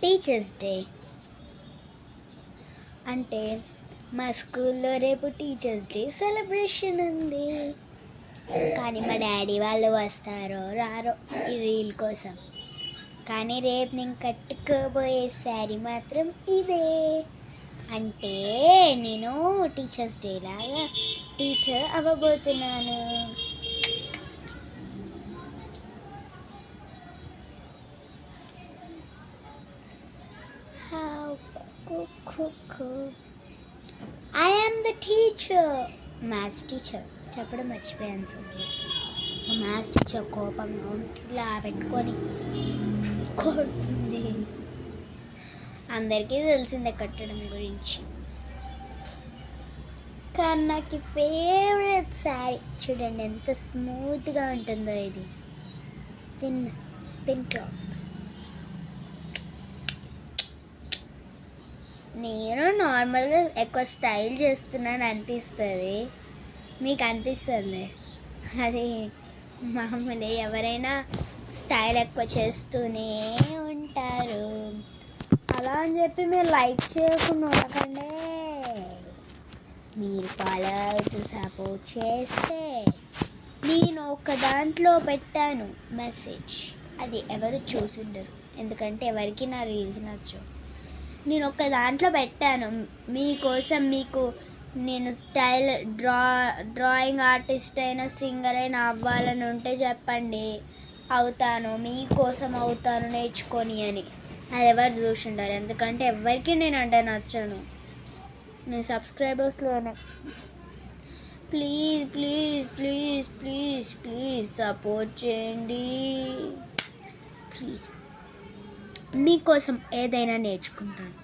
Teachers day అంటే మా స్కూల్లో రేపు టీచర్స్ డే సెలబ్రేషన్ ఉంది. కానీ మా డాడీ వాళ్ళు వస్తారో రారో ఈ రీల్ కోసం. కానీ రేపు నేను కట్టుకోబోయే శారీ మాత్రం ఇదే. అంటే నేను టీచర్స్ డే లాగా టీచర్ అవ్వబోతున్నాను. I am the teacher. Maths teacher చెప్పడం మర్చిపోయాను సబ్జెక్ట్. మా మ్యాథ్స్ టీచర్ కోపంగా ఇలా పెట్టుకొని కొడుతుంది. అందరికీ తెలిసిందే కట్టడం గురించి. కానీ నాకు ఫేవరెట్ శారీ చూడండి ఎంత స్మూత్గా ఉంటుందో. ఇది థిన్ క్లాత్. నేను నార్మల్గా ఎక్కువ స్టైల్ చేస్తున్నాను అనిపిస్తుంది, మీకు అనిపిస్తుంది అది మామూలే. ఎవరైనా స్టైల్ ఎక్కువ చేస్తూనే ఉంటారు. అలా అని చెప్పి మీరు లైక్ చేయకుండా ఉండకండి. మీరు ఫాలో అవుతూ సపోర్ట్ చేస్తే నేను ఒక దాంట్లో పెట్టాను మెసేజ్, అది ఎవరు చూసుండరు ఎందుకంటే ఎవరికి నా రీల్స్ నచ్చవు. నేను ఒక దాంట్లో పెట్టాను మీకోసం, మీకు నేను డ్రాయింగ్ ఆర్టిస్ట్ అయినా సింగర్ అయినా అవ్వాలని ఉంటే చెప్పండి, అవుతాను, మీకోసం అవుతాను నేర్చుకొని అని. అది ఎవరు చూసిండారు ఎందుకంటే ఎవరికి నేను అంటే నచ్చను. నేను సబ్స్క్రైబర్స్లోనే. Please please please please please support చేయండి ప్లీజ్. మీకోసం ఏదైనా నేర్చుకుంటాను.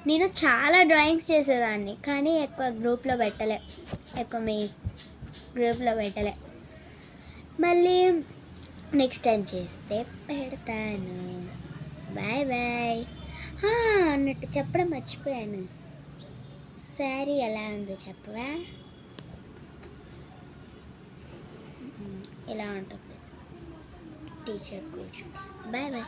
నేను చాలా డ్రాయింగ్స్ చేసేదాన్ని కానీ ఎక్కువ గ్రూప్లో పెట్టలే, మీ గ్రూప్లో పెట్టలే. మళ్ళీ నెక్స్ట్ టైం చేస్తే పెడతాను. Bye bye. అన్నట్టు చెప్పడం మర్చిపోయాను, శారీ ఎలా ఉందో చెప్పవా? ఇలా ఉంటుంది టీచర్ కూర్చుంటే. Bye bye.